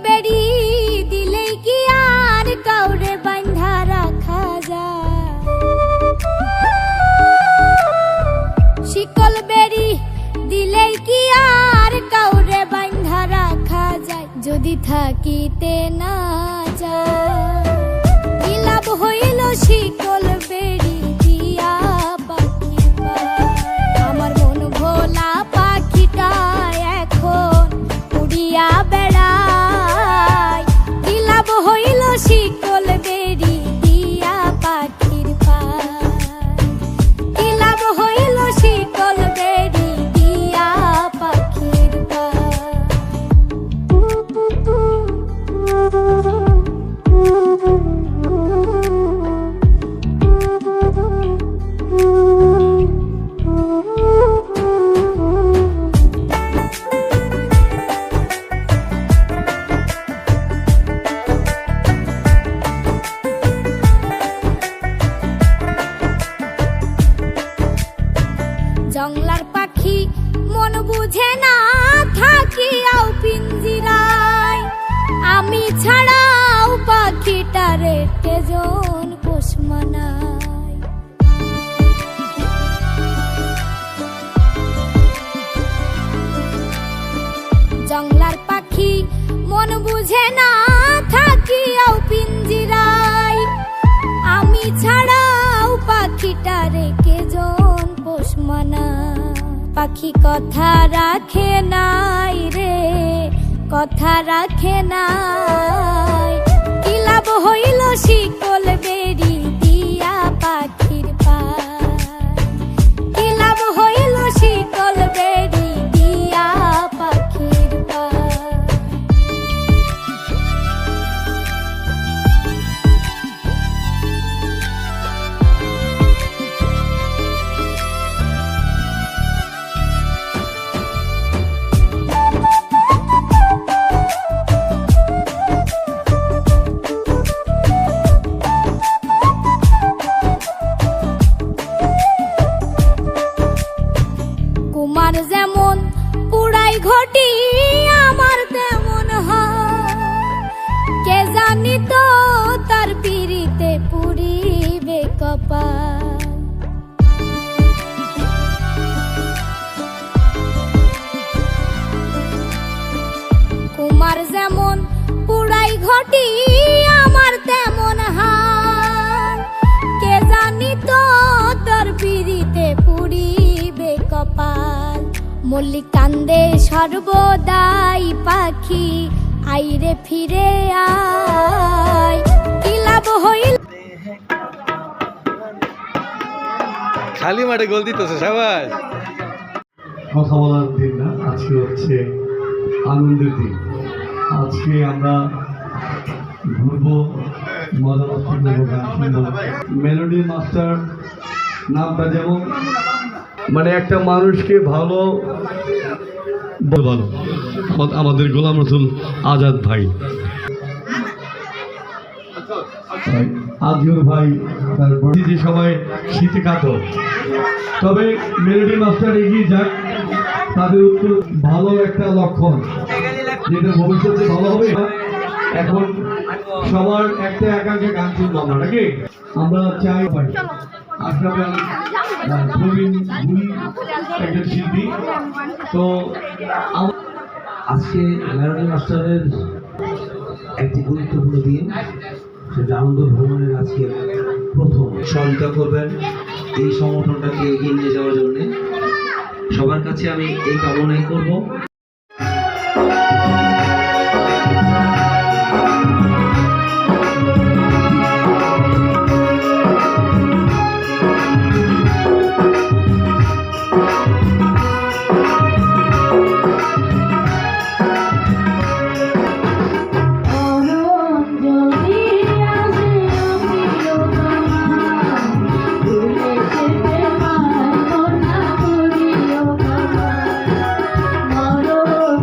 বেড়ি দিলেই কি আর কাউরে বাঁধা রাখা যায়? শিকল বেড়ি দিলেই কি আর কাউরে বাঁধা রাখা যায়? যদি থাকিতে না যায় কি লাভ হইল শিকল বেড়ি দিয়া পাখি পায়? আমার মন ভোলা পাখিটা এখন উড়িয়া বেড়ায়। কি লাভ হইল শিকল বেড়ি দিয়া পাখির পায়? কি লাভ হইল শিকল বেড়ি দিয়া পাখির পায়? জংলার পাখি মন বুঝে না থাকিয়াও পিঞ্জিরায়, আমি ছাড়াও পাখিটারে কেজন পোষ মানায়। জংলার পাখি মন বুঝে না থাকিয়াও পিঞ্জিরায়, আমি ছাড়াও পাখিটারে কেজন পোষ মানায়। পাখি কথা রাখে নাই রে, কথা রাখে নাই। কি লাভ হইল শিকল বেড়ি দিয়া পাখির পায়? কি লাভ হইল শিকল বেড়ি দিয়া পাখির পায়? কুমার যেমন পুরাই ঘটি আমার তেমন হয়, কে জানি তো তার পিড়িতে পুরিবে কপাল। কুমার যেমন পুরাই ঘটি আমার তেমন হয়, কে জানি তো তার পিড়িতে পুরিবে কপাল। মল্লিক কান্দে সর্বদাই পাখি আইরে ফিরে আয়। কি লাভ হইল খালি মাঠে গোল দিতেছে সবাই। কথা বলার দিন না, আজকে হচ্ছে আনন্দের দিন। আজকে আমরা ঘুরবো, মজা মস্তি করবো, গান শুনবো। মেলোডি মাস্টার নামটা যেমন মানে একটা মানুষকে ভালো ভালো আমাদের গোলাম রসুল আজাদ ভাই, আজিউর ভাই, তারপর যে সময় শীতে কাতর। তবে মেলোডি মাস্টার এগিয়ে যাক, তাদের উত্তর ভালো একটা লক্ষণ, যেটা ভবিষ্যতে ভালো হবে। এখন সবার একটা একাঙ্কে গান শুনবো আমরা, নাকি আমরা চাই পাই। আশরাফ প্রবীণ একজন শিল্পী। তো আজকে মেলোডি মাস্টারের একটি গুরুত্বপূর্ণ দিন, সেটা আনন্দ ভ্রমণের আজকে প্রথম। সহযোগিতা করবেন এই সংগঠনটাকে এগিয়ে নিয়ে যাওয়ার জন্য। সবার কাছে আমি এই কামনাই করব। মরণ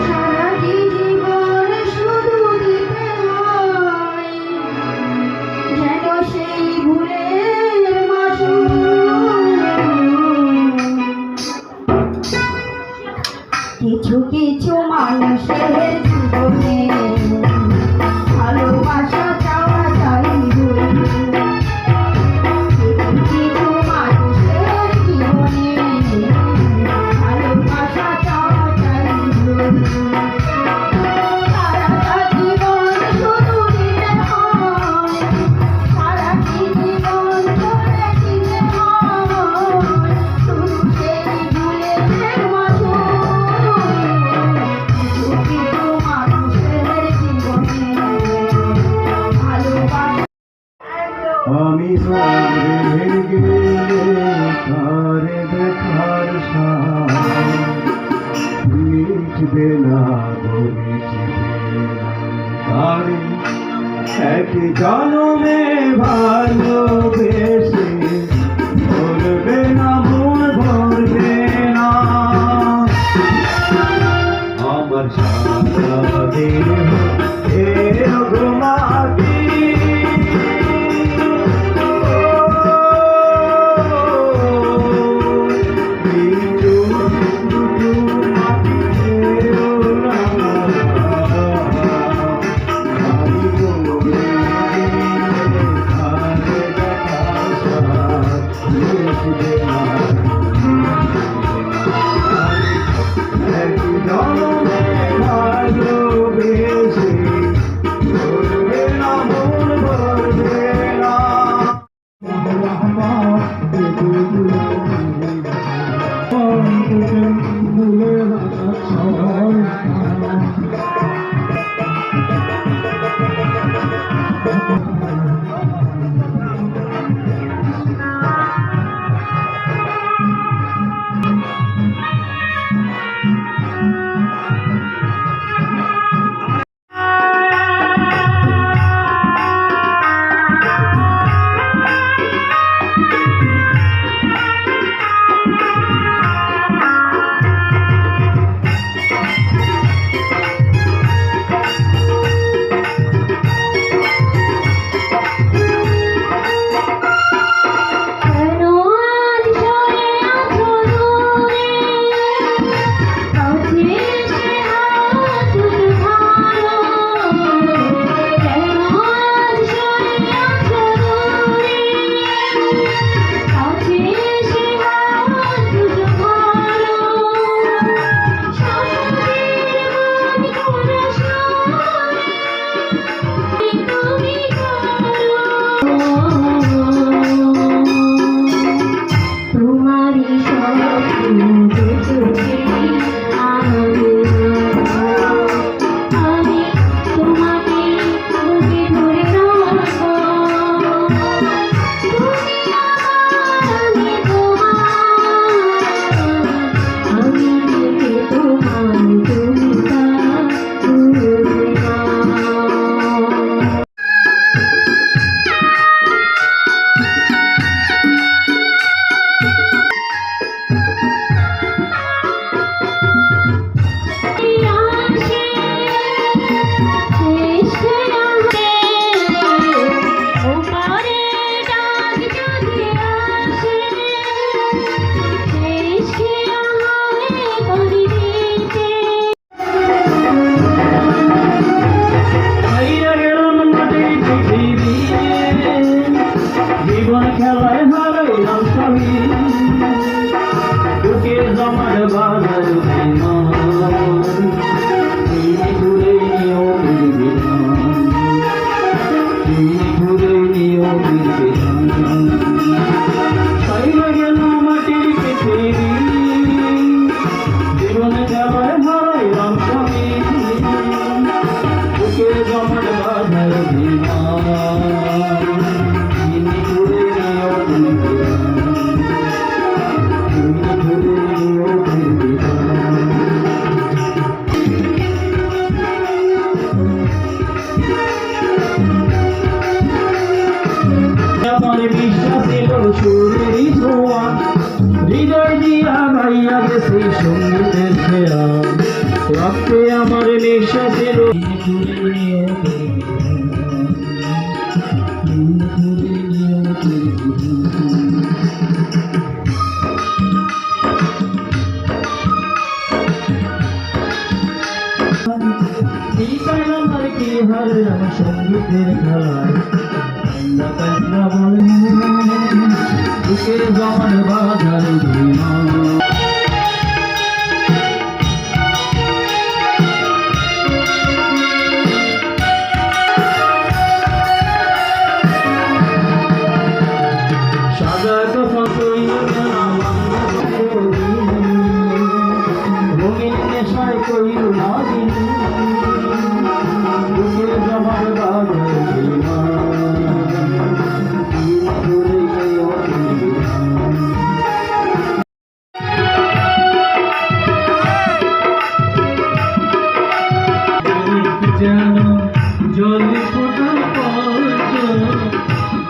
সারাটি জীবন শুধু দিতে হয় যেন সেই ভুলের মাসুল। কিছু কিছু মানুষের জীবনে ভালোবাসা চাওয়া চাই ভুল। কিছু মানুষের জীবনে ভালোবাসা চাওয়া চাই ভুল। সারাটা জীবন শুধু দিতে হয়, সারাটি জীবন ধরে দিতে হয় শুধু সেই ভুলের মাসুল। কিছু কিছু মানুষের জীবনে ভালোবাসা আমি হারে গেলে তারে দেখার সাথ মিটবে না গো মিটবে না তারে এক জনমে ভালোবেসে ভরবে না মন ভরবে না আমার সারা দেহ এরকম মাটি এই সঙ্গীতের খেয়া রক্তে আমার নিঃশ্বাসের সঙ্গীতের খেলায় বলে বুকে জমান বাজার সাদা কথা রঙিন নেশায় কইল না বুকের জমান বাজার যেন জলে ফোটা পদ্ম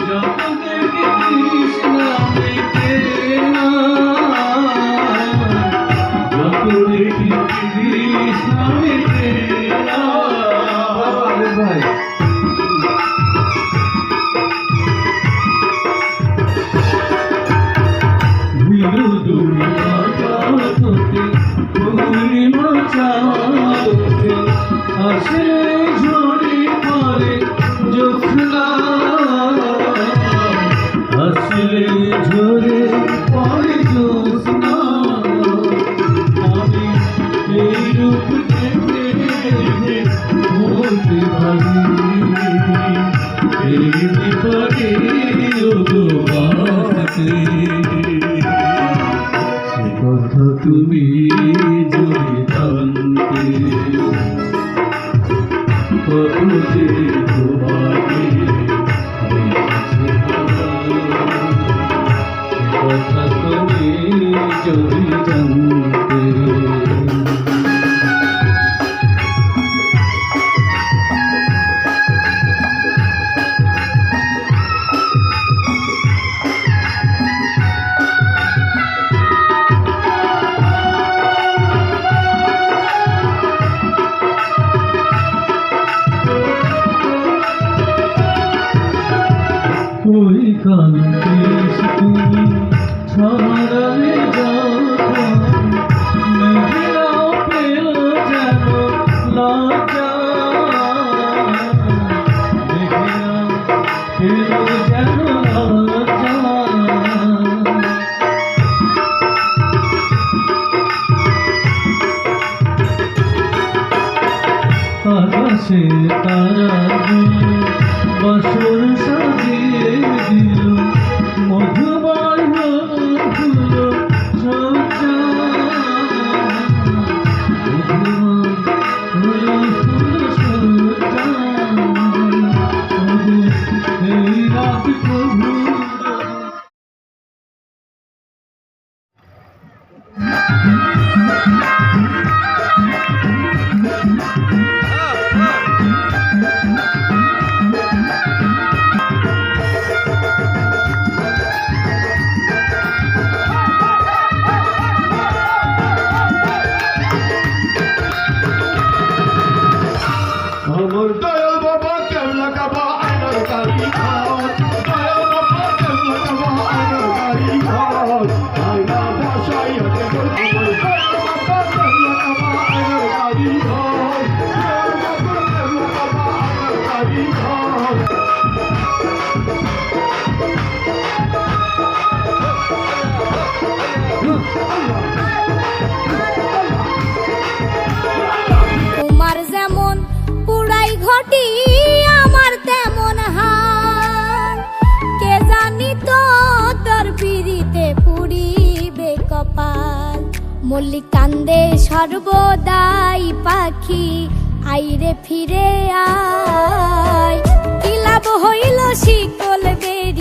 যত দেখি কৃষ্ণ মেঘে না যত দেখি কৃষ্ণ মেঘে না ভাই আসলে ঝরে পরে জোছনা আসলে ঝরে পরে জোছনা আমি এই রূপ দেখে বলতে পারি এই বিপদে সে কথা তুমি যদি জানতে যে তোমাকে কথা তুমি যদি জানতে ওই কান্তে তুমি ছড়ালে যখন মেঘেরাও পেল যেন লজ্জা মেঘেরাও পেল যেন লজ্জা আকাশে তারা বসর সাজিয়ে দিল মধুময় ফুল সজ্জা মধুময় ফুল সজ্জা এই রাত প্রভু আমার দয়াল বাবা কেমন কাবা আইনার কারি ঘর দয়াল বাবা কেমন কাবা আইনার কারি ঘর আইনা বসাই হতে আমার দয়াল বাবা কেমন কাবা আইনার কারি ঘর দয়াল বাবা কেমন কাবা আইনার কারি ঘর তোমার যেমন পুরাই ঘটি আমার তেমন হার কে জানি তো তোর পিড়িতে পুড়িবে কপাল মল্লিক কান্দে সর্বদাই পাখি আইরে ফিরে আয় কি লাভ হইল শিকল বেরি